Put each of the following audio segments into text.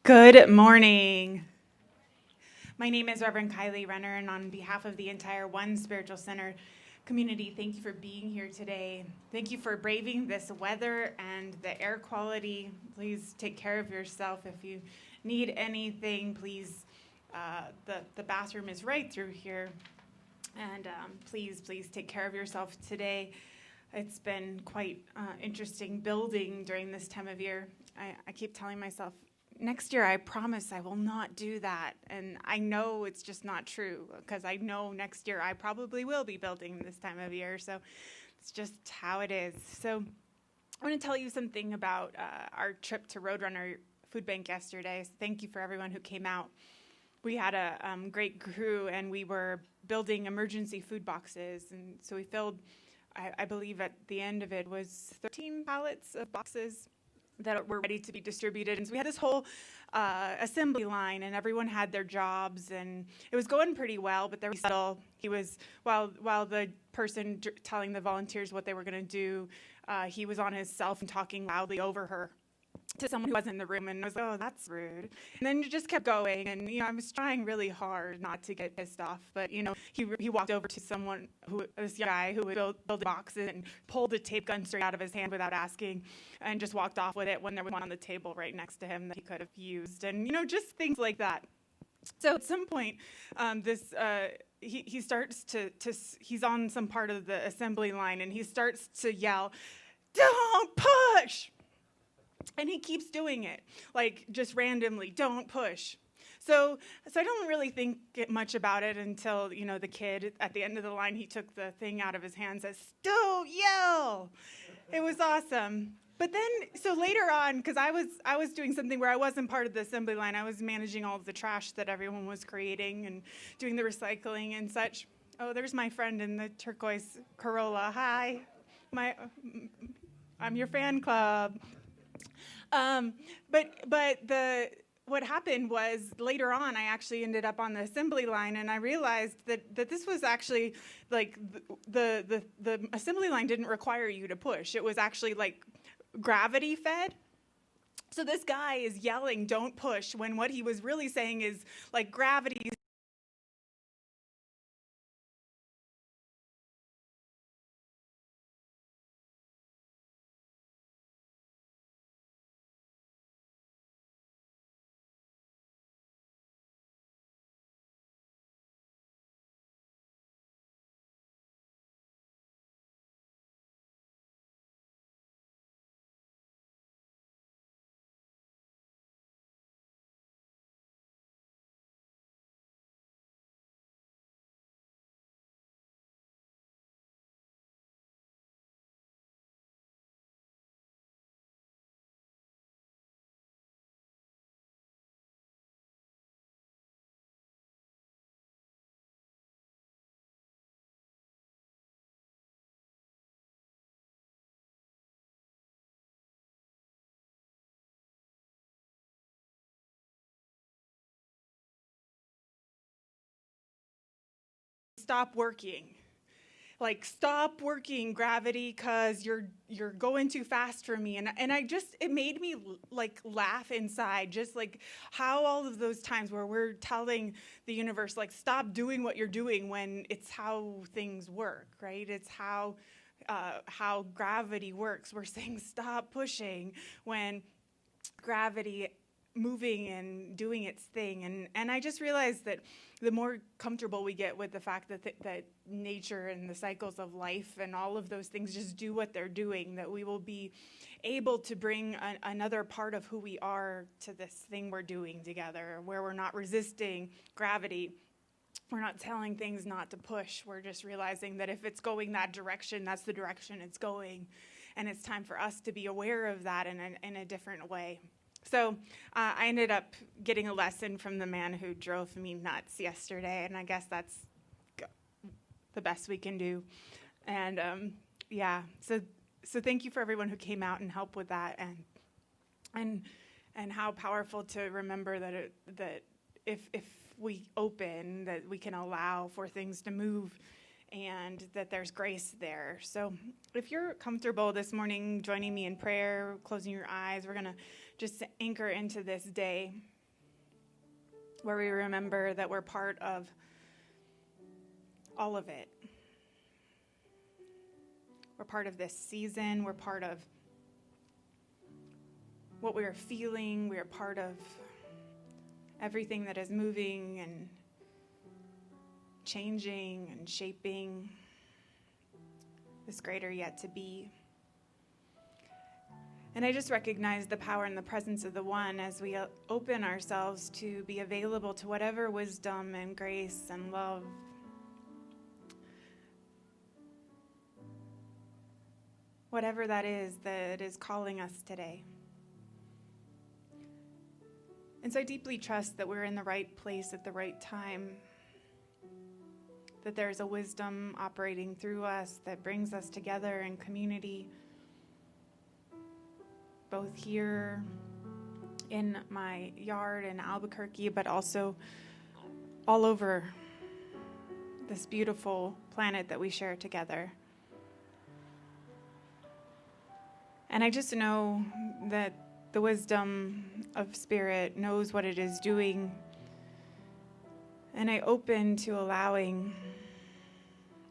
Good morning. My name is Reverend Kylie Renner, and on behalf of the entire One Spiritual Center community, thank you for being here today. Thank you for braving this weather and the air quality. Please take care of yourself. If you need anything, please, the bathroom is right through here. And please take care of yourself today. It's been quite interesting building during this time of year. I keep telling myself, next year, I promise I will not do that. And I know it's just not true, because I know next year I probably will be building this time of year. So it's just how it is. So I want to tell you something about our trip to Roadrunner Food Bank yesterday. So thank you for everyone who came out. We had a great crew, and we were building emergency food boxes. And so we filled, I believe at the end of it was 13 pallets of boxes that were ready to be distributed. And so we had this whole assembly line, and everyone had their jobs, and it was going pretty well, but there was subtle. He was, while the person telling the volunteers what they were going to do, he was on his cell phone talking loudly over her to someone who wasn't in the room, and I was like, oh, that's rude. And then it just kept going, and I was trying really hard not to get pissed off, but he walked over to this guy who was building boxes, and pulled the tape gun straight out of his hand without asking, and just walked off with it when there was one on the table right next to him that he could have used, and just things like that. So at some point, he starts to he's on some part of the assembly line, and he starts to yell, "Don't push!" And he keeps doing it, like just randomly, don't push. So I don't really think much about it until, the kid at the end of the line, he took the thing out of his hand and says, "Don't yell." It was awesome. But then, so later on, because I was doing something where I wasn't part of the assembly line, I was managing all of the trash that everyone was creating and doing the recycling and such. Oh, there's my friend in the turquoise Corolla. Hi, I'm your fan club. What happened was later on, I actually ended up on the assembly line, and I realized that this was actually like the assembly line didn't require you to push. It was actually like gravity fed. So this guy is yelling, "Don't push," when what he was really saying is like gravity. Stop working. Like, stop working, gravity, because you're going too fast for me. And I just, it made me like laugh inside, just like how all of those times where we're telling the universe, like, stop doing what you're doing when it's how things work, right? It's how gravity works. We're saying stop pushing when gravity moving and doing its thing. And I just realized that the more comfortable we get with the fact that nature and the cycles of life and all of those things just do what they're doing, that we will be able to bring another part of who we are to this thing we're doing together, where we're not resisting gravity. We're not telling things not to push. We're just realizing that if it's going that direction, that's the direction it's going. And it's time for us to be aware of that in a different way. So I ended up getting a lesson from the man who drove me nuts yesterday, and I guess that's the best we can do. And so thank you for everyone who came out and helped with that, and how powerful to remember that if we open, that we can allow for things to move, and that there's grace there. So if you're comfortable this morning joining me in prayer, closing your eyes, we're going to just anchor into this day where we remember that we're part of all of it. We're part of this season. We're part of what we're feeling. We're part of everything that is moving and changing and shaping this greater yet to be. And I just recognize the power and the presence of the One as we open ourselves to be available to whatever wisdom and grace and love, whatever that is calling us today. And so I deeply trust that we're in the right place at the right time, that there's a wisdom operating through us that brings us together in community, both here in my yard in Albuquerque, but also all over this beautiful planet that we share together. And I just know that the wisdom of Spirit knows what it is doing, and I open to allowing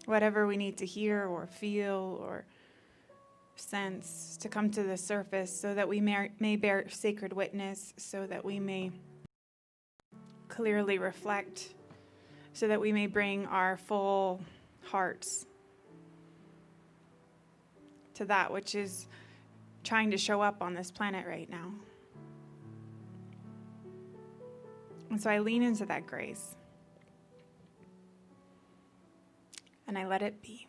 whatever we need to hear or feel or sense to come to the surface, so that we may bear sacred witness, so that we may clearly reflect, so that we may bring our full hearts to that which is trying to show up on this planet right now. And so I lean into that grace, and I let it be.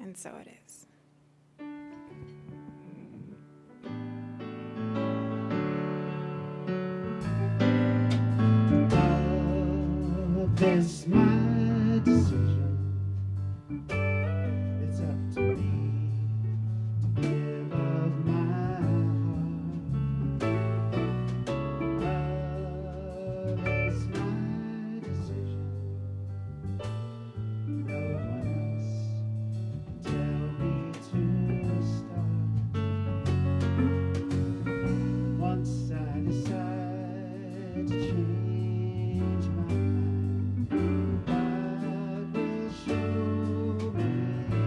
And so it is. It's my decision. It's up to me to give of my heart. Love is my decision. No one else can tell me to stop. Once I decide to change my mind, God will show me how.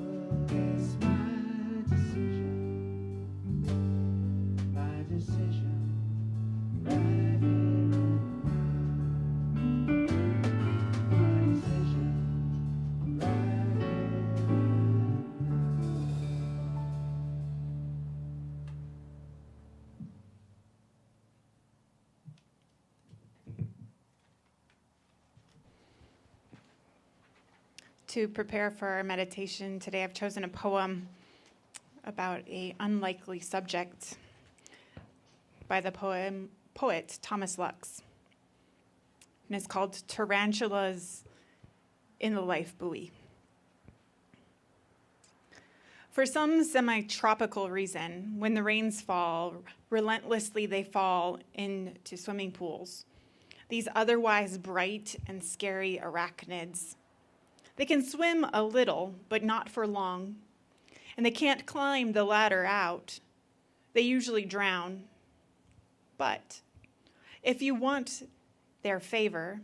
Love is my decision right here and now. My decision right here and now. To prepare for our meditation today, I've chosen a poem about an unlikely subject by the poet Thomas Lux. And it's called Tarantulas in the Life Buoy. For some semi-tropical reason, when the rains fall, relentlessly they fall into swimming pools. These otherwise bright and scary arachnids. They can swim a little, but not for long. And they can't climb the ladder out. They usually drown. But if you want their favor,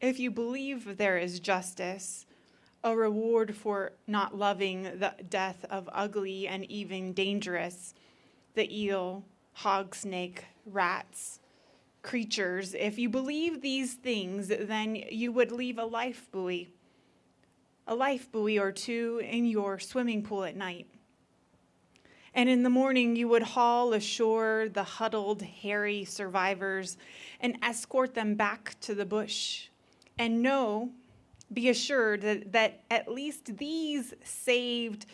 if you believe there is justice, a reward for not loving the death of ugly and even dangerous, the eel, hog snake, rats, creatures, if you believe these things, then you would leave a life buoy or two in your swimming pool at night. And in the morning, you would haul ashore the huddled, hairy survivors and escort them back to the bush. And be assured that at least these saved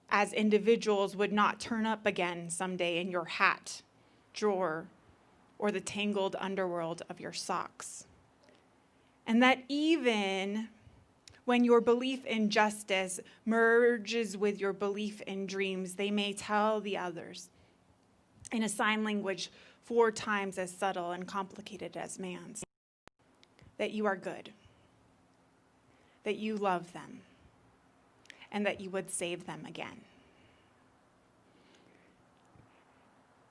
as individuals would not turn up again someday in your hat, drawer, or the tangled underworld of your socks. And that even when your belief in justice merges with your belief in dreams, they may tell the others in a sign language 4 times as subtle and complicated as man's, that you are good, that you love them, and that you would save them again.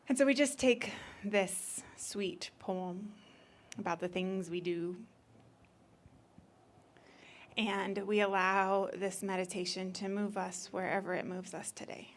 And so we just take this sweet poem about the things we do, and we allow this meditation to move us wherever it moves us today.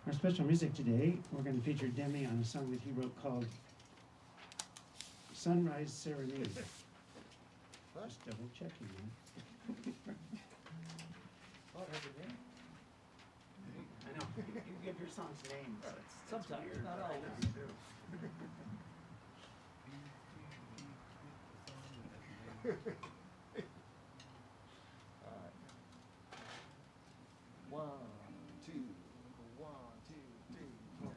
Our special music today, we're going to feature Demi on a song that he wrote called Sunrise Serenade. Just double checking that. I know. You give your songs names. Sometimes, not always. One, two, one, two, three, four.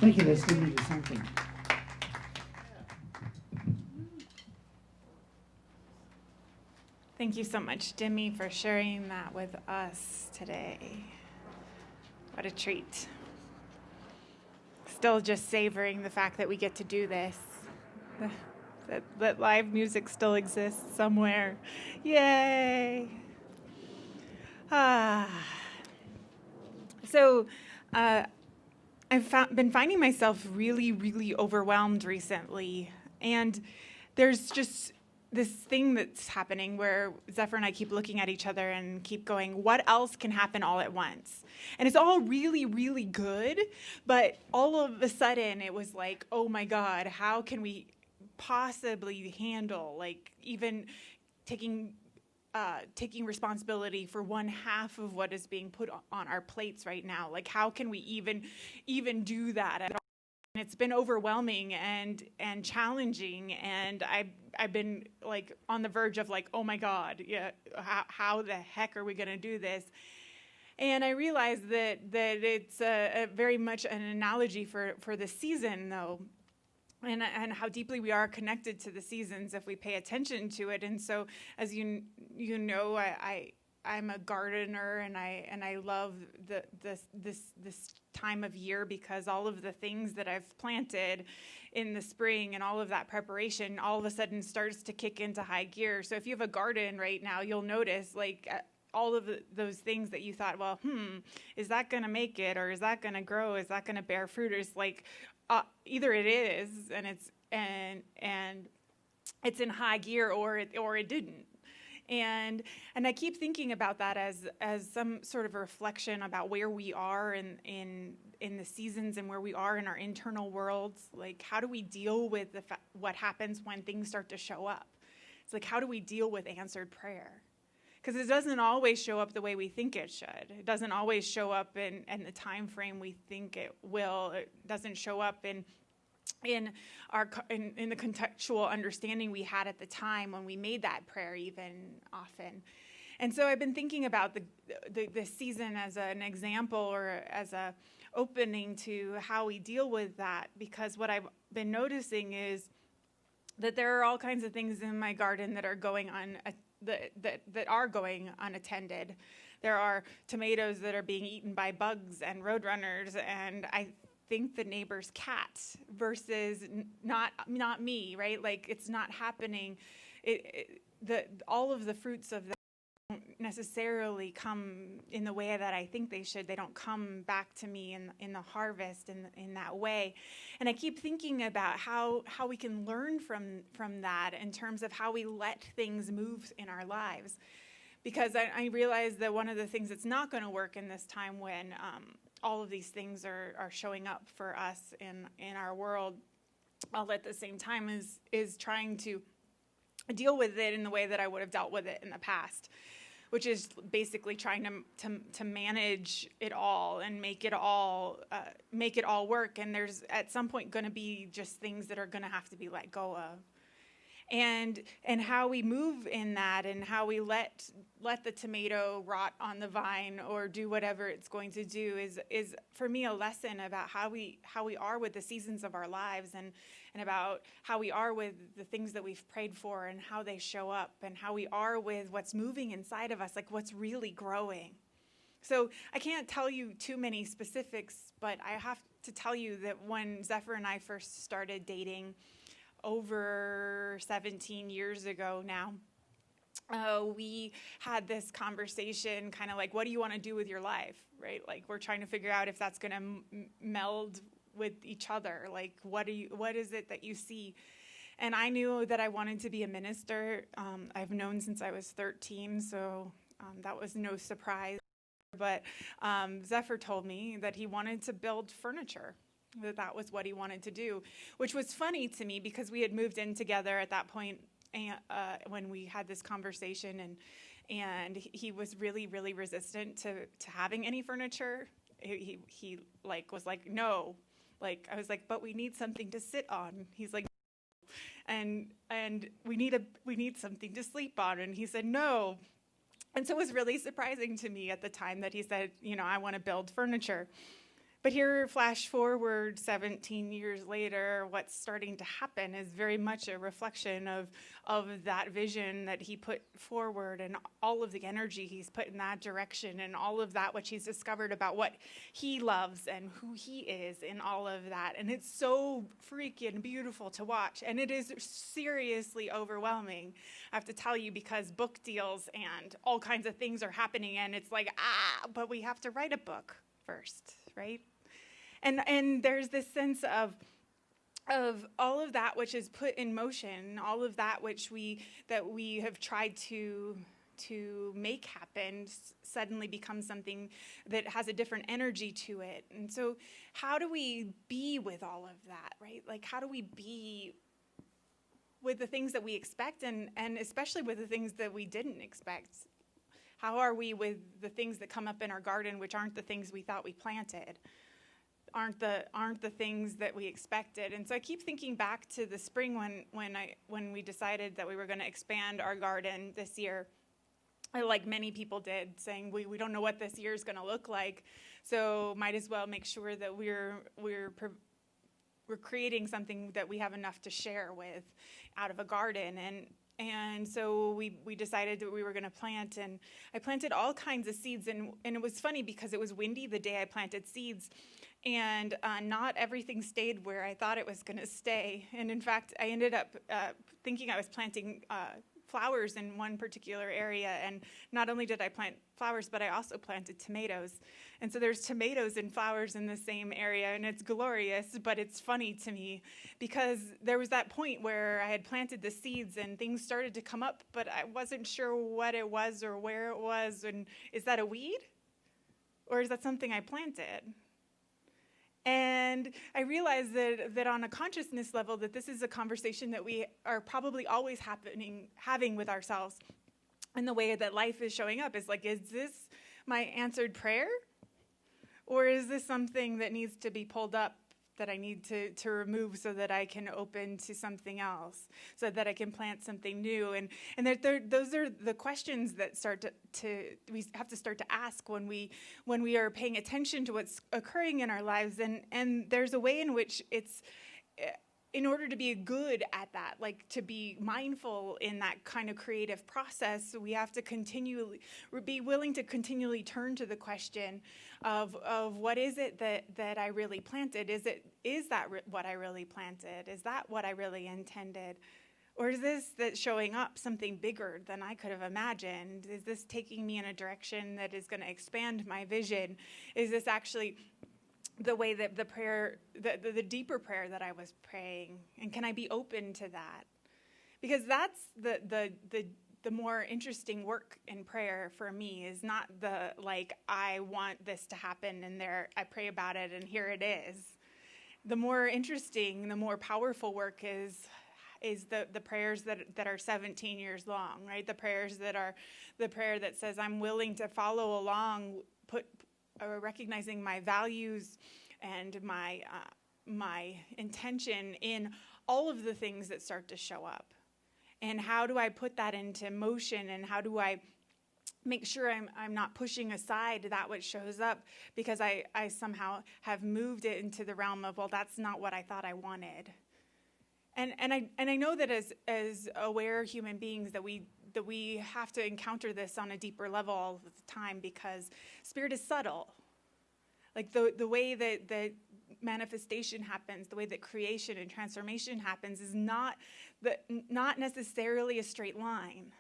Thank you, let's lead me to something. Thank you so much, Demi, for sharing that with us today. What a treat. Still just savoring the fact that we get to do this. That live music still exists somewhere. Yay! So I've been finding myself really, really overwhelmed recently. And there's just this thing that's happening where Zephyr and I keep looking at each other and keep going, what else can happen all at once? And it's all really, really good, but all of a sudden it was like, oh my God, how can we possibly handle, like, even taking responsibility for one half of what is being put on our plates right now? Like, how can we even do that at all? And it's been overwhelming and challenging, and I've been like on the verge of like, oh my God, yeah, how the heck are we going to do this? And I realized that it's a very much an analogy for the season, though, and how deeply we are connected to the seasons if we pay attention to it. And so, as you know, I'm a gardener, and I love this time of year, because all of the things that I've planted in the spring and all of that preparation all of a sudden starts to kick into high gear. So if you have a garden right now, you'll notice like all of those things that you thought, well, is that going to make it, or is that going to grow? Is that going to bear fruit? Or it's like either it is and it's in high gear, or it didn't. And I keep thinking about that as some sort of a reflection about where we are in the seasons and where we are in our internal worlds. Like, how do we deal with what happens when things start to show up? It's like, how do we deal with answered prayer? Because it doesn't always show up the way we think it should. It doesn't always show up in the time frame we think it will. It doesn't show up in the contextual understanding we had at the time when we made that prayer even often. And so I've been thinking about the season as an example, or as a opening to how we deal with that, because what I've been noticing is that there are all kinds of things in my garden that are going on that are going unattended. There are tomatoes that are being eaten by bugs and roadrunners, and I think the neighbor's cat versus not me, right? Like, it's not happening. All of the fruits of that don't necessarily come in the way that I think they should. They don't come back to me in the harvest in that way. And I keep thinking about how we can learn from that in terms of how we let things move in our lives. Because I realize that one of the things that's not going to work in this time, when all of these things are showing up for us in our world all at the same time, is trying to deal with it in the way that I would have dealt with it in the past, which is basically trying to manage it all and make it all work. And there's at some point going to be just things that are going to have to be let go of. And how we move in that, and how we let the tomato rot on the vine or do whatever it's going to do is for me a lesson about how we are with the seasons of our lives, and about how we are with the things that we've prayed for and how they show up, and how we are with what's moving inside of us, like what's really growing. So I can't tell you too many specifics, but I have to tell you that when Zephyr and I first started dating, over 17 years ago now, we had this conversation, kind of like, what do you want to do with your life, right? Like, we're trying to figure out if that's going to meld with each other. Like, what is it that you see? And I knew that I wanted to be a minister. I've known since I was 13, so that was no surprise. But Zephyr told me that he wanted to build furniture, that was what he wanted to do, which was funny to me because we had moved in together at that point when we had this conversation, and he was really, really resistant to having any furniture. He like was like, no. Like, I was like, but we need something to sit on. He's like, and we need something to sleep on. And he said, no. And so it was really surprising to me at the time that he said, I want to build furniture. But here, flash forward 17 years later, what's starting to happen is very much a reflection of that vision that he put forward and all of the energy he's put in that direction and all of that which he's discovered about what he loves and who he is in all of that. And it's so freaking beautiful to watch. And it is seriously overwhelming, I have to tell you, because book deals and all kinds of things are happening. And it's like, but we have to write a book first, right? And there's this sense of all of that which is put in motion, all of that which we have tried to make happen suddenly becomes something that has a different energy to it. And so how do we be with all of that, right? Like, how do we be with the things that we expect and especially with the things that we didn't expect? How are we with the things that come up in our garden, which aren't the things we thought we planted? Aren't the things that we expected? And so I keep thinking back to the spring when we decided that we were going to expand our garden this year. Like many people did, saying we don't know what this year is going to look like, so might as well make sure that we're creating something that we have enough to share with out of a garden. And so we decided that we were going to plant, and I planted all kinds of seeds. And it was funny because it was windy the day I planted seeds, and not everything stayed where I thought it was going to stay. And in fact, I ended up thinking I was planting flowers in one particular area. And not only did I plant flowers, but I also planted tomatoes. And so there's tomatoes and flowers in the same area, and it's glorious, but it's funny to me because there was that point where I had planted the seeds and things started to come up, but I wasn't sure what it was or where it was. And is that a weed? Or is that something I planted? And I realized that on a consciousness level, that this is a conversation that we are probably always having with ourselves. And the way that life is showing up is like, is this my answered prayer? Or is this something that needs to be pulled up, that I need to remove so that I can open to something else, so that I can plant something new? And those are the questions that we have to start to ask when we are paying attention to what's occurring in our lives. And there's a way in which it's, in order to be good at that, like to be mindful in that kind of creative process, we have to be willing to continually turn to the question of what is it that I really planted? Is that what I really planted? Is that what I really intended? Or is this that showing up something bigger than I could have imagined? Is this taking me in a direction that is going to expand my vision? Is this actually the way that the prayer, the deeper prayer that I was praying? And can I be open to that? Because that's the more interesting work in prayer for me, is not the, like, I want this to happen and there I pray about it and here it is. The more interesting, the more powerful work is the prayers that are 17 years long, right? The prayers that are the prayer that says I'm willing to follow along, recognizing my values and my intention in all of the things that start to show up. And how do I put that into motion, and how do I make sure I'm not pushing aside that which shows up because I somehow have moved it into the realm of, well, that's not what I thought I wanted. And I know that as aware human beings that we have to encounter this on a deeper level all the time, because spirit is subtle. Like the way that manifestation happens, the way that creation and transformation happens is not necessarily a straight line.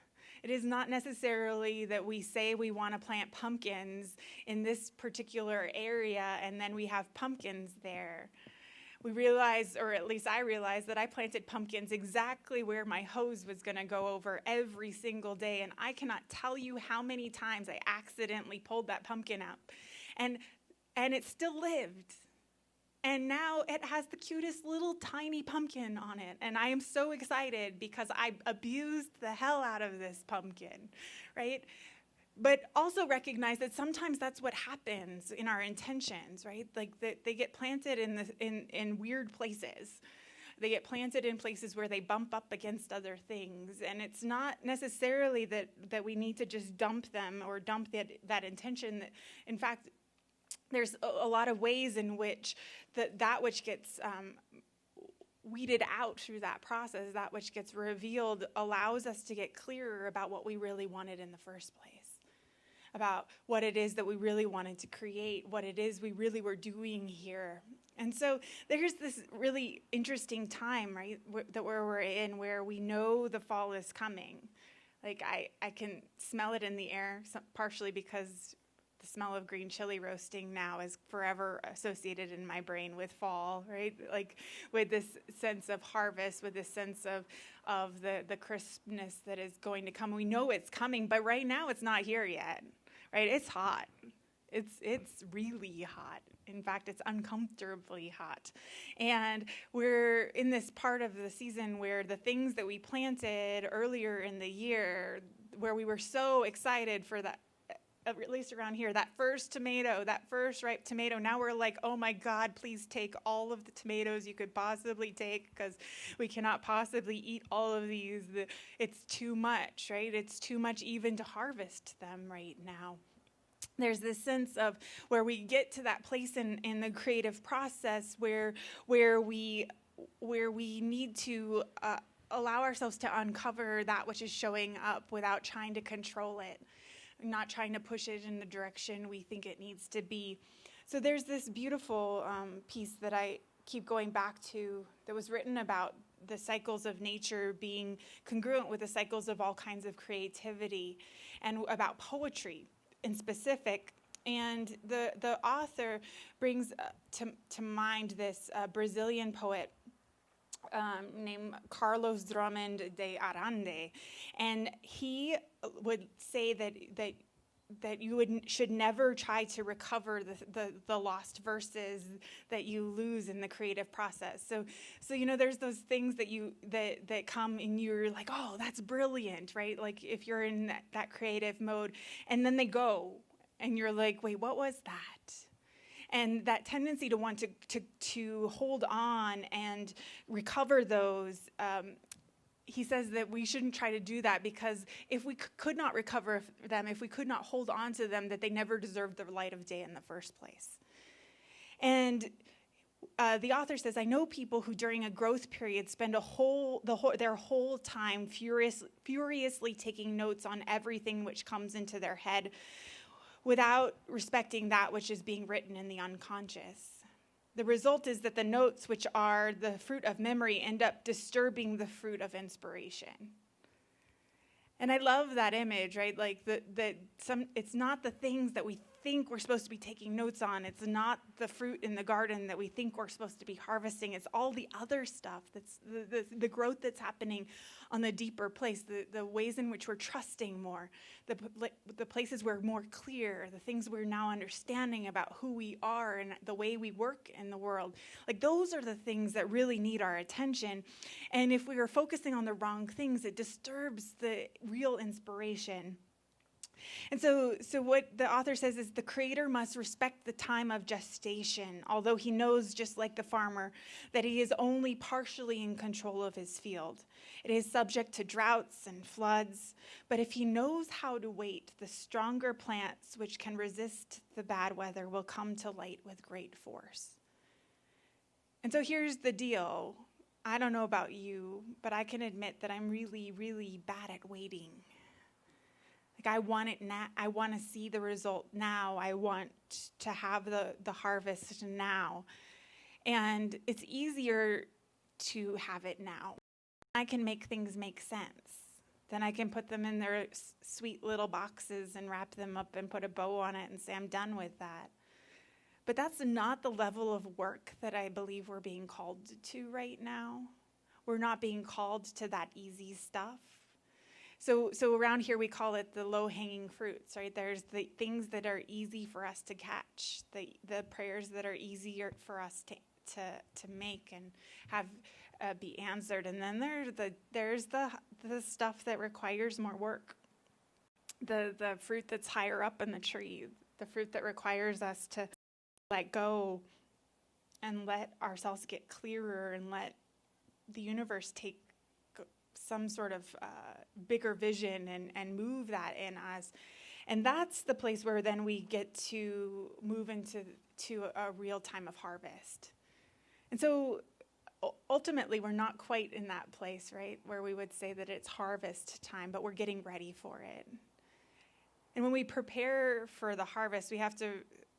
It is not necessarily that we say we want to plant pumpkins in this particular area and then we have pumpkins there. We realized, or at least I realized, that I planted pumpkins exactly where my hose was going to go over every single day. And I cannot tell you how many times I accidentally pulled that pumpkin out. And it still lived. And now it has the cutest little tiny pumpkin on it. And I am so excited because I abused the hell out of this pumpkin, right? But also recognize that sometimes that's what happens in our intentions, right? Like they get planted in weird places. They get planted in places where they bump up against other things. And it's not necessarily that we need to just dump them or dump that intention. In fact, there's a lot of ways in which that which gets weeded out through that process, that which gets revealed, allows us to get clearer about what we really wanted in the first place, about what it is that we really wanted to create, what it is we really were doing here. And so there's this really interesting time, right, that we're in, where we know the fall is coming. Like I can smell it in the air, partially because the smell of green chili roasting now is forever associated in my brain with fall, right? Like with this sense of harvest, with this sense of the crispness that is going to come. We know it's coming, but right now it's not here yet, right? It's hot. It's really hot. In fact, it's uncomfortably hot. And we're in this part of the season where the things that we planted earlier in the year, where we were so excited for that, at least around here, that first tomato, that first ripe tomato, now we're like, oh my God, please take all of the tomatoes you could possibly take, because we cannot possibly eat all of these. It's too much, right? It's too much even to harvest them right now. There's this sense of where we get to that place in the creative process where we need to allow ourselves to uncover that which is showing up without trying to control it, not trying to push it in the direction we think it needs to be. So there's this beautiful piece that I keep going back to that was written about the cycles of nature being congruent with the cycles of all kinds of creativity, and about poetry in specific. And the author brings to mind this Brazilian poet named Carlos Drummond de Arande, and he would say that you should never try to recover the lost verses that you lose in the creative process. So there's those things that come and you're like, oh, that's brilliant, right? Like if you're in that creative mode, and then they go, and you're like, wait, what was that? And that tendency to want to hold on and recover those, he says that we shouldn't try to do that, because if we could not recover them, if we could not hold on to them, that they never deserved the light of day in the first place. And the author says, I know people who during a growth period spend their whole time furiously taking notes on everything which comes into their head, without respecting that which is being written in the unconscious. The result is that the notes, which are the fruit of memory, end up disturbing the fruit of inspiration. And I love that image, right? Like it's not the things that we think we're supposed to be taking notes on. It's not the fruit in the garden that we think we're supposed to be harvesting. It's all the other stuff. That's the growth that's happening on the deeper place, the ways in which we're trusting more, the places we're more clear, the things we're now understanding about who we are and the way we work in the world. Like those are the things that really need our attention. And if we are focusing on the wrong things, it disturbs the real inspiration. And so what the author says is the creator must respect the time of gestation, although he knows, just like the farmer, that he is only partially in control of his field. It is subject to droughts and floods, but if he knows how to wait, the stronger plants which can resist the bad weather will come to light with great force. And so here's the deal. I don't know about you, but I can admit that I'm really, really bad at waiting. I want it now. I want to see the result now. I want to have the harvest now. And it's easier to have it now. I can make things make sense. Then I can put them in their sweet little boxes and wrap them up and put a bow on it and say, I'm done with that. But that's not the level of work that I believe we're being called to right now. We're not being called to that easy stuff. So around here we call it the low-hanging fruits, right? There's the things that are easy for us to catch, the prayers that are easier for us to make and have be answered, and then there's the stuff that requires more work, the fruit that's higher up in the tree, the fruit that requires us to let go and let ourselves get clearer and let the universe take some sort of bigger vision and move that in us. And that's the place where then we get to move into a real time of harvest. And so ultimately, we're not quite in that place, right, where we would say that it's harvest time, but we're getting ready for it. And when we prepare for the harvest, we have to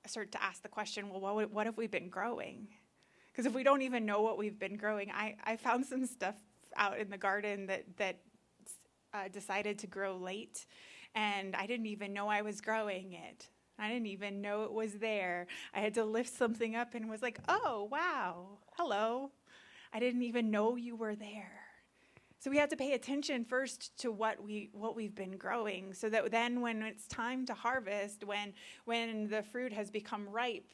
start to ask the question, well, what have we been growing? Because if we don't even know what we've been growing, I found some stuff out in the garden that decided to grow late, and I didn't even know I was growing it. I didn't even know it was there. I had to lift something up and was like, oh, wow, hello. I didn't even know you were there. So we have to pay attention first to what we've been growing, so that then when it's time to harvest, when the fruit has become ripe,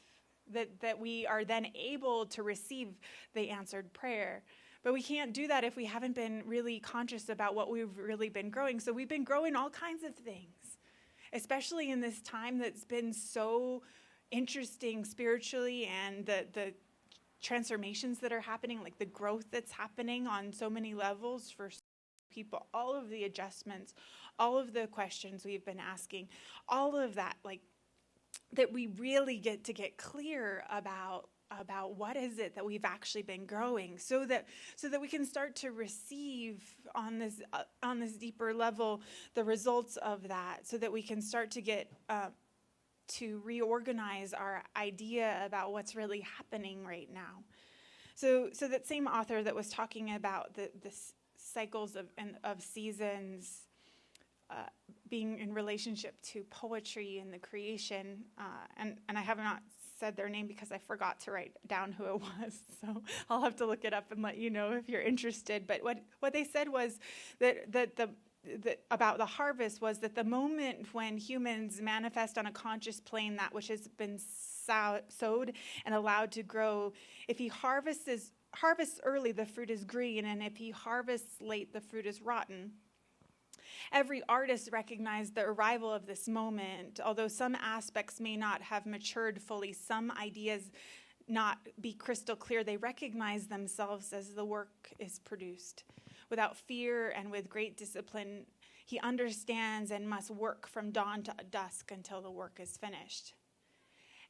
that we are then able to receive the answered prayer. But we can't do that if we haven't been really conscious about what we've really been growing. So we've been growing all kinds of things, especially in this time that's been so interesting spiritually, and the transformations that are happening, like the growth that's happening on so many levels for people, all of the adjustments, all of the questions we've been asking, all of that, like that we really get to get clear about what is it that we've actually been growing, so that we can start to receive on this deeper level the results of that, so that we can start to get to reorganize our idea about what's really happening right now. So that same author that was talking about the cycles of seasons being in relationship to poetry and the creation, and I have not said their name because I forgot to write down who it was, so I'll have to look it up and let you know if you're interested. But what they said was that about the harvest was that the moment when humans manifest on a conscious plane that which has been sowed and allowed to grow, if he harvests early, the fruit is green, and if he harvests late, the fruit is rotten. Every artist recognized the arrival of this moment. Although some aspects may not have matured fully, some ideas not be crystal clear, they recognize themselves as the work is produced. Without fear and with great discipline, he understands and must work from dawn to dusk until the work is finished.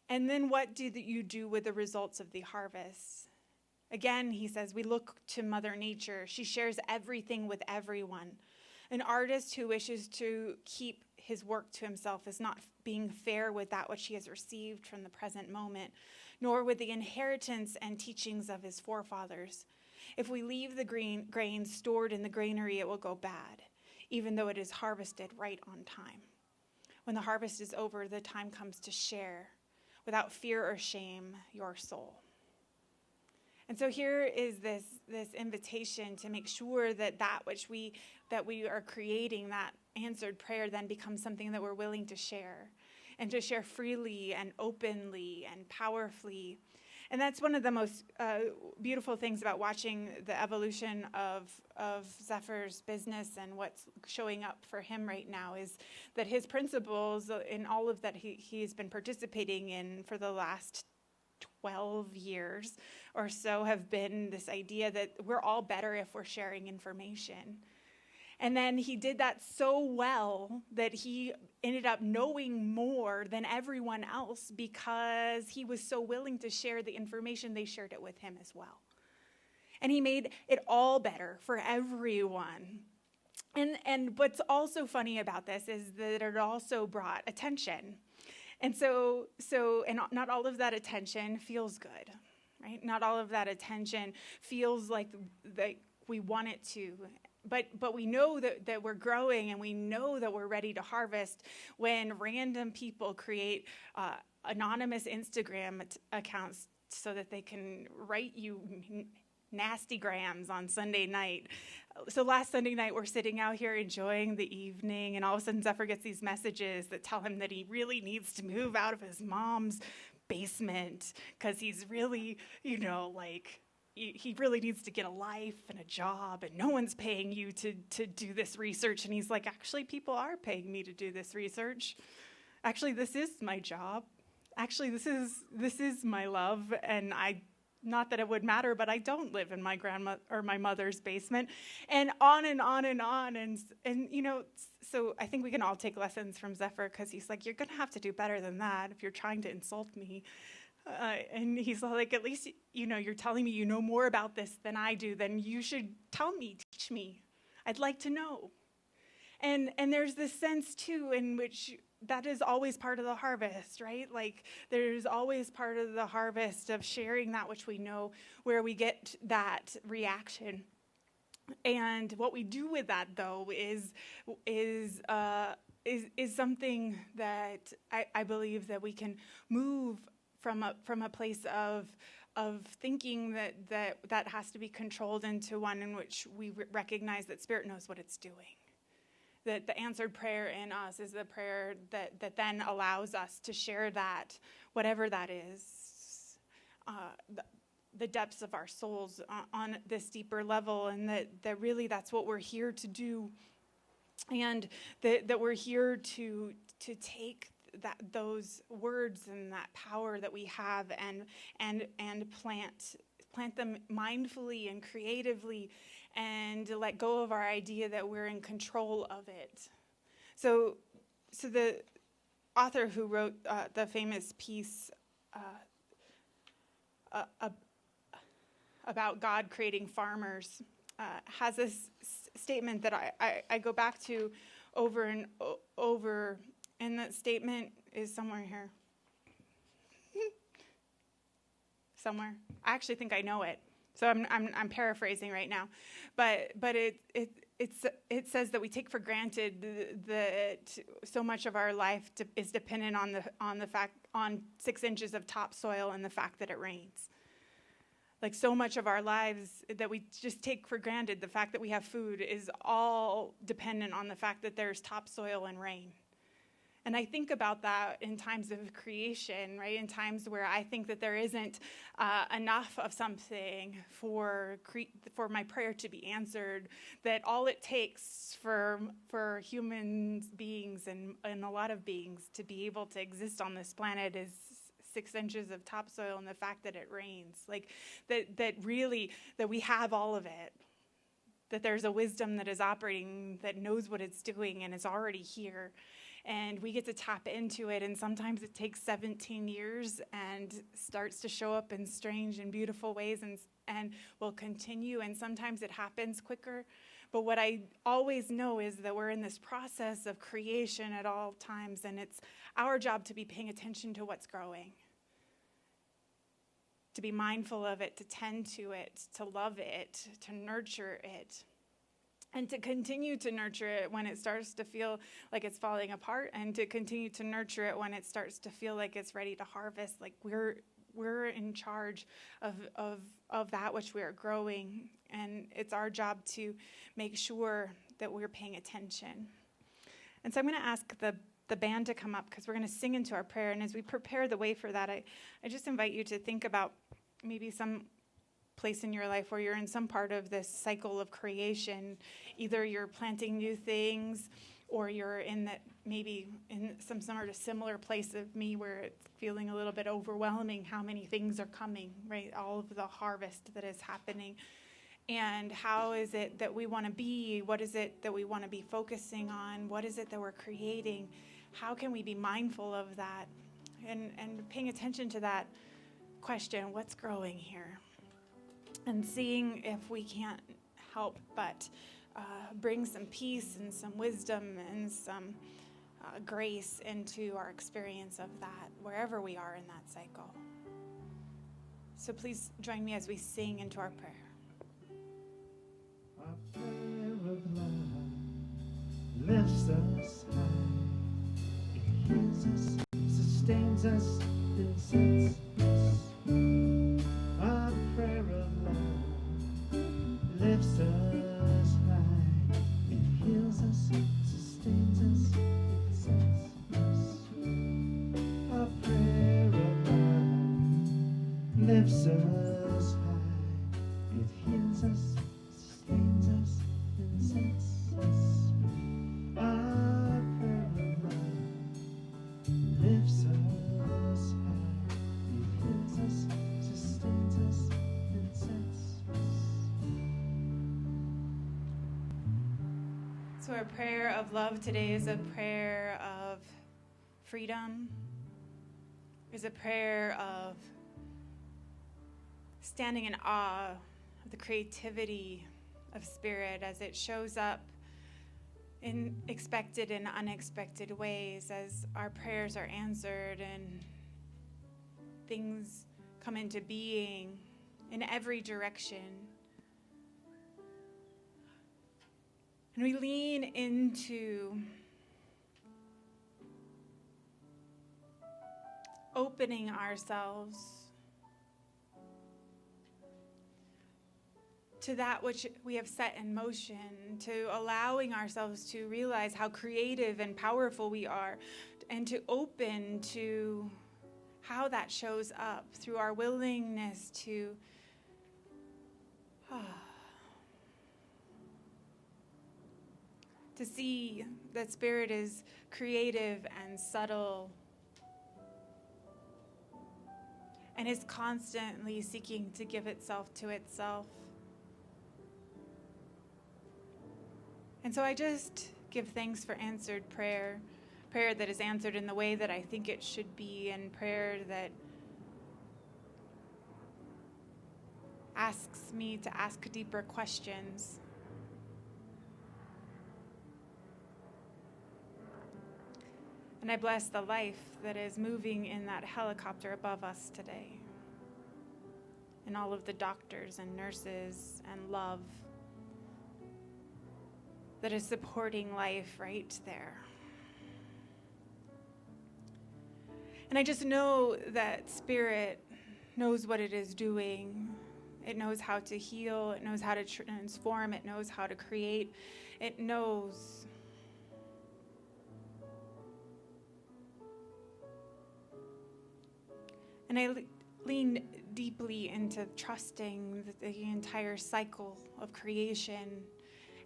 And then what do you do with the results of the harvest? Again, he says, we look to Mother Nature. She shares everything with everyone. An artist who wishes to keep his work to himself is not being fair with that which he has received from the present moment, nor with the inheritance and teachings of his forefathers. If we leave the grain stored in the granary, it will go bad, even though it is harvested right on time. When the harvest is over, the time comes to share, without fear or shame, your soul. And so here is this invitation to make sure that which we are creating, that answered prayer, then becomes something that we're willing to share, and to share freely and openly and powerfully. And that's one of the most beautiful things about watching the evolution of Zephyr's business and what's showing up for him right now, is that his principles in all of that he's been participating in for the last 12 years or so have been this idea that we're all better if we're sharing information. And then he did that so well that he ended up knowing more than everyone else because he was so willing to share the information. They shared it with him as well. And he made it all better for everyone. And what's also funny about this is that it also brought attention. And so not all of that attention feels good, right? Not all of that attention feels like we want it to. But we know that we're growing, and we know that we're ready to harvest when random people create anonymous Instagram accounts so that they can write you nasty grams on Sunday night. So last Sunday night, we're sitting out here enjoying the evening, and all of a sudden Zephyr gets these messages that tell him that he really needs to move out of his mom's basement because he's really, he really needs to get a life and a job, and no one's paying you to do this research. And he's like, actually, people are paying me to do this research. Actually, this is my job. Actually, this is my love, and not that it would matter, but I don't live in my grandma or my mother's basement, and on and on and on. And so I think we can all take lessons from Zephyr, because he's like, you're going to have to do better than that if you're trying to insult me. And he's like, at least, you're telling me you know more about this than I do, then you should tell me, teach me. I'd like to know. And there's this sense, too, in which that is always part of the harvest, right? Like, there's always part of the harvest of sharing that which we know, where we get that reaction. And what we do with that, though, is something that I believe that we can move from a place of thinking that has to be controlled into one in which we recognize that Spirit knows what it's doing. That the answered prayer in us is the prayer that then allows us to share that, whatever that is, the depths of our souls on this deeper level, and that really that's what we're here to do, and that we're here to take those words and that power that we have and plant them mindfully and creatively, and let go of our idea that we're in control of it. So the author who wrote the famous piece about God creating farmers has this statement that I go back to over and over, and that statement is somewhere here. Somewhere. I actually think I know it. So I'm paraphrasing right now, but it says that we take for granted that so much of our life is dependent on 6 inches of topsoil and the fact that it rains. Like, so much of our lives that we just take for granted, the fact that we have food, is all dependent on the fact that there's topsoil and rain. And I think about that in times of creation, right? In times where I think that there isn't enough of something for my prayer to be answered, that all it takes for human beings and a lot of beings to be able to exist on this planet is 6 inches of topsoil and the fact that it rains. Like, that we have all of it. That there's a wisdom that is operating, that knows what it's doing and is already here. And we get to tap into it, and sometimes it takes 17 years and starts to show up in strange and beautiful ways, and will continue, and sometimes it happens quicker. But what I always know is that we're in this process of creation at all times, and it's our job to be paying attention to what's growing, to be mindful of it, to tend to it, to love it, to nurture it. And to continue to nurture it when it starts to feel like it's falling apart, and to continue to nurture it when it starts to feel like it's ready to harvest. Like, we're in charge of that which we are growing, and it's our job to make sure that we're paying attention. And so I'm going to ask the band to come up, because we're going to sing into our prayer. And as we prepare the way for that, I just invite you to think about maybe some place in your life where you're in some part of this cycle of creation. Either you're planting new things, or you're in that, maybe in some sort of similar place of me, where it's feeling a little bit overwhelming how many things are coming, right? All of the harvest that is happening. And how is it that we want to be? What is it that we want to be focusing on? What is it that we're creating? How can we be mindful of that? And paying attention to that question, what's growing here? And seeing if we can't help but bring some peace and some wisdom and some grace into our experience of that, wherever we are in that cycle. So please join me as we sing into our prayer. Our prayer of love lifts us high. It heals us, sustains us, and sets us free. Our prayer of love lifts us high. It heals us, sustains us, and sets us free. Our prayer of love lifts us high. It heals us, sustains us, and sets us free. Our prayer of love lifts us high. It heals us, sustains us, So our prayer of love today is a prayer of freedom, is a prayer of standing in awe of the creativity of Spirit as it shows up in expected and unexpected ways, as our prayers are answered and things come into being in every direction. And we lean into opening ourselves to that which we have set in motion, to allowing ourselves to realize how creative and powerful we are, and to open to how that shows up through our willingness to to see that Spirit is creative and subtle and is constantly seeking to give itself to itself. And so I just give thanks for answered prayer that is answered in the way that I think it should be, and prayer that asks me to ask deeper questions. And I bless the life that is moving in that helicopter above us today, and all of the doctors and nurses and love that is supporting life right there. And I just know that Spirit knows what it is doing. It knows how to heal. It knows how to transform. It knows how to create. It knows. And I lean deeply into trusting the entire cycle of creation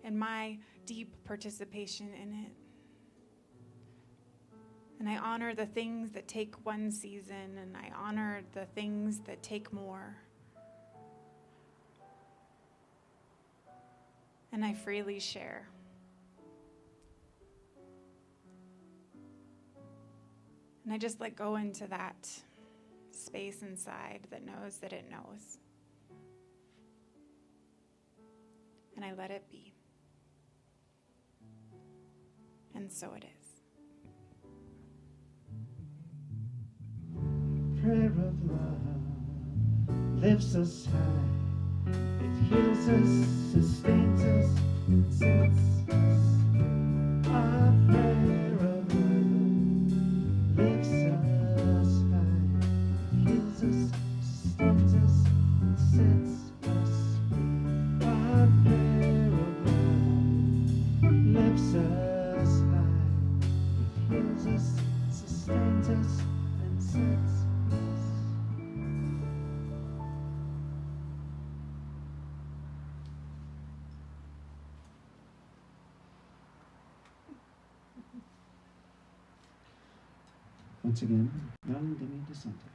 and my deep participation in it. And I honor the things that take one season, and I honor the things that take more. And I freely share. And I just let go into that space inside that knows that it knows. And I let it be. And so it is. Prayer of love lifts us high. It heals us, sustains us, and sets us. Our prayer of love lifts us high. It heals us, sustains us, and sets us. Our prayer of love lifts us high. It heals us, sustains us, and sets us. Once again, young Demi DeSante.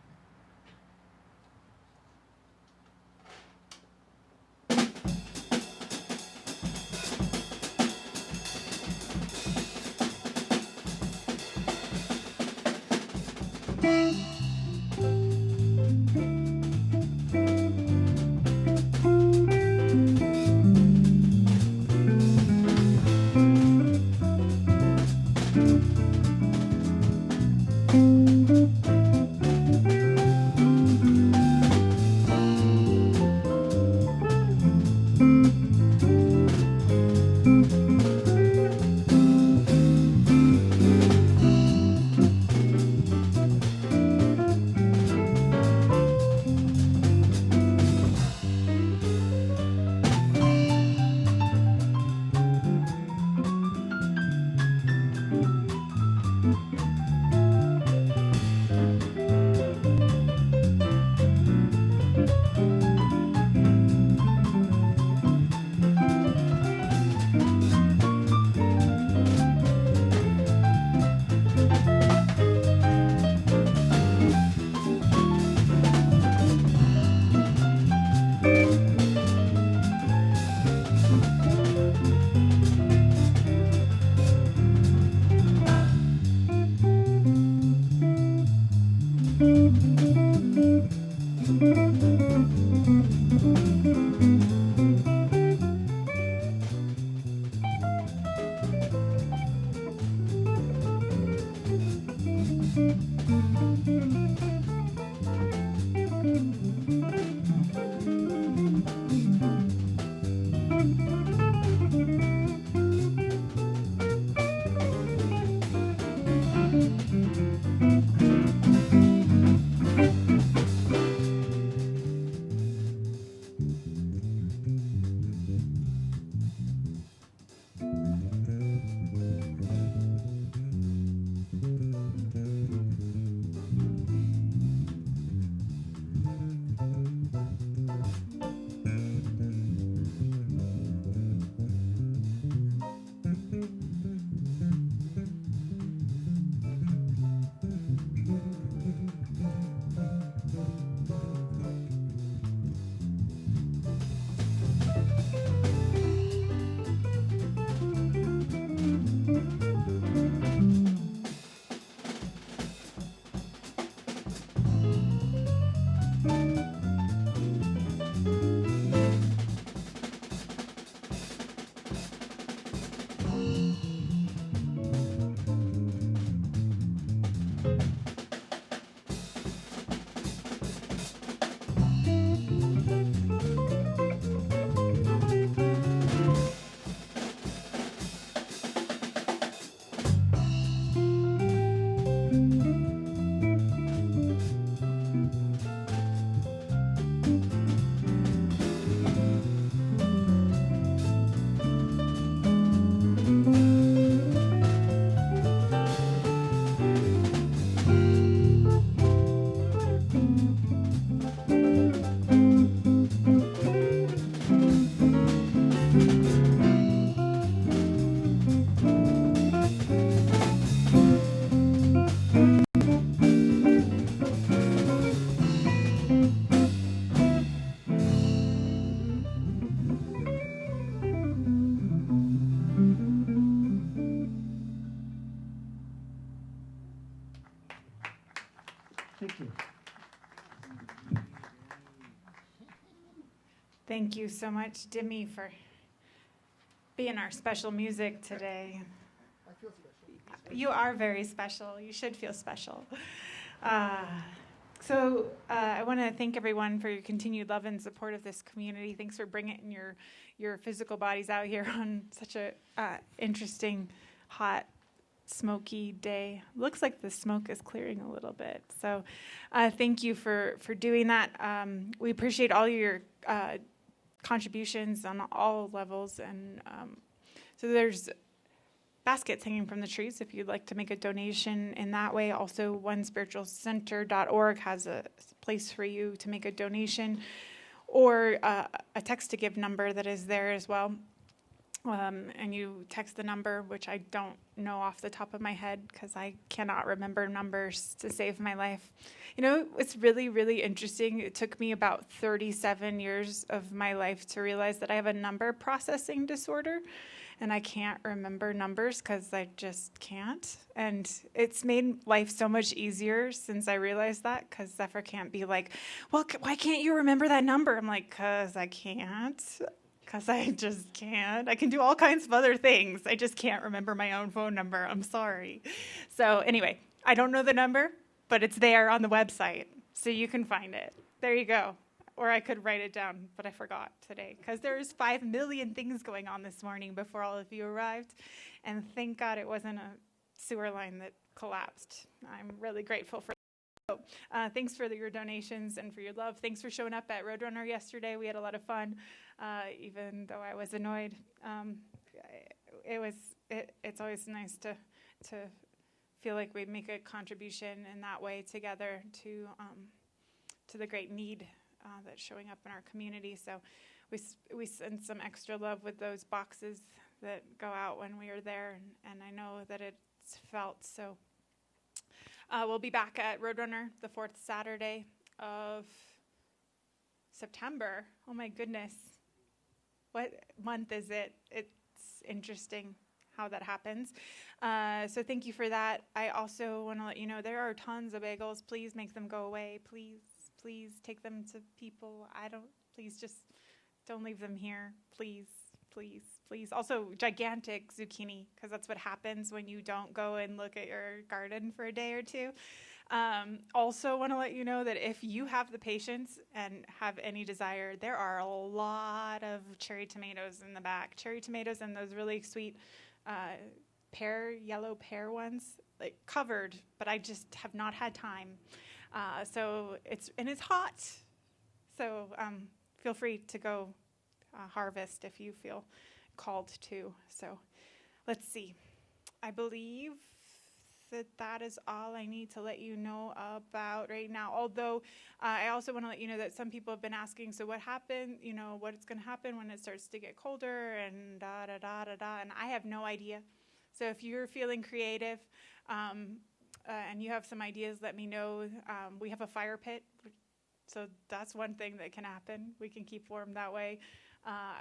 Thank you so much, Demi, for being our special music today. I feel special. You are very special. You should feel special. Uh, I want to thank everyone for your continued love and support of this community. Thanks for bringing your physical bodies out here on such a interesting, hot, smoky day. Looks like the smoke is clearing a little bit. So thank you for doing that. We appreciate all your contributions on all levels. And so there's baskets hanging from the trees if you'd like to make a donation in that way. Also, onespiritualcenter.org has a place for you to make a donation, or a text to give number that is there as well. And you text the number, which I don't know off the top of my head because I cannot remember numbers to save my life. You know, it's really, really interesting. It took me about 37 years of my life to realize that I have a number processing disorder, and I can't remember numbers because I just can't. And it's made life so much easier since I realized that, because Zephyr can't be like, well, why can't you remember that number? I'm like, because I can't. Because I just can't. I can do all kinds of other things. I just can't remember my own phone number. I'm sorry. So anyway, I don't know the number, but it's there on the website, so you can find it. There you go. Or I could write it down, but I forgot today, because there's 5 million things going on this morning before all of you arrived, and thank God it wasn't a sewer line that collapsed. I'm really grateful for that. So, thanks for your donations and for your love. Thanks for showing up at Roadrunner yesterday. We had a lot of fun, even though I was annoyed. It's always nice to feel like we make a contribution in that way together to the great need that's showing up in our community. So we send some extra love with those boxes that go out when we are there, and I know that it's felt. So we'll be back at Roadrunner the 4th Saturday of September. Oh my goodness. What month is it? It's interesting how that happens. So thank you for that. I also want to let you know there are tons of bagels. Please make them go away. Please take them to people. Please just don't leave them here. Please. Also, gigantic zucchini, because that's what happens when you don't go and look at your garden for a day or two. Also want to let you know that if you have the patience and have any desire, there are a lot of cherry tomatoes in the back. Cherry tomatoes and those really sweet yellow pear ones, like covered, but I just have not had time. So it's hot. So feel free to go harvest if you feel called to. So let's see. I believe that is all I need to let you know about right now. Although I also want to let you know that some people have been asking, so what happened, what's going to happen when it starts to get colder and da-da-da-da-da, and I have no idea. So if you're feeling creative and you have some ideas, let me know. We have a fire pit, so that's one thing that can happen. We can keep warm that way.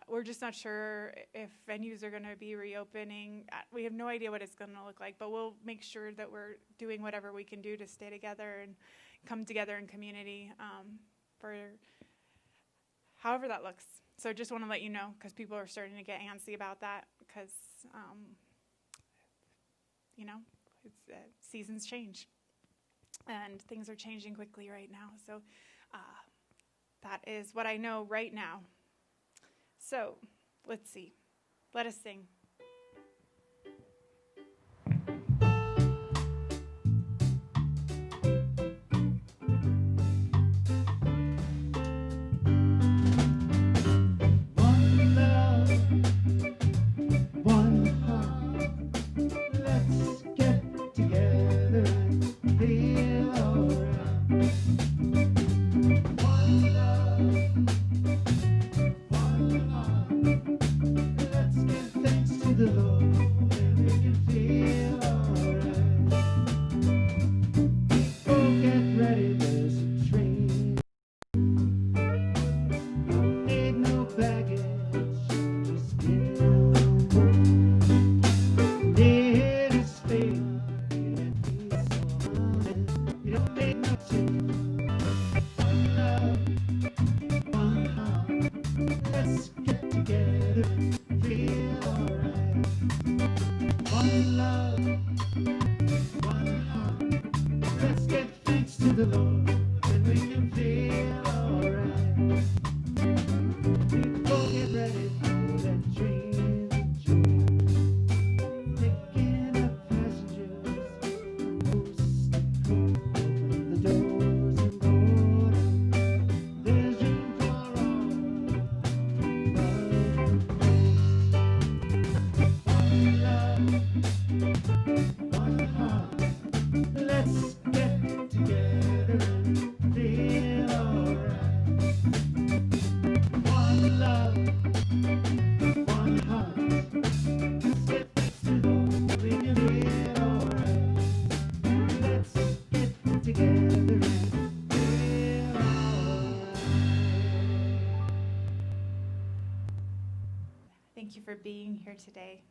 We're just not sure if venues are going to be reopening. We have no idea what it's going to look like, but we'll make sure that we're doing whatever we can do to stay together and come together in community for however that looks. So just want to let you know, because people are starting to get antsy about that, because, seasons change and things are changing quickly right now. So that is what I know right now. So, let's see. Let us sing. One love, one heart. Let's get together and feel alright. One love, one heart. Let's give thanks to the Lord and make it feel alright. Oh, get ready, there's a train. Ain't no baggage, just get on board. Here to stay, you don't need someone. You don't need no change. One love, one heart. Let's get together and feel alright. One love, one heart. Let's give thanks to the Lord, and we can feel alright. People get ready for that train to join. Picking up passengers, coast to coast. Open the doors and go down. There's room for all, love and peace. One love, one heart. Let's get together and feel alright. One love, one heart. Let's get next to the we can feel alright. Let's get together and feel alright. Thank you for being here today.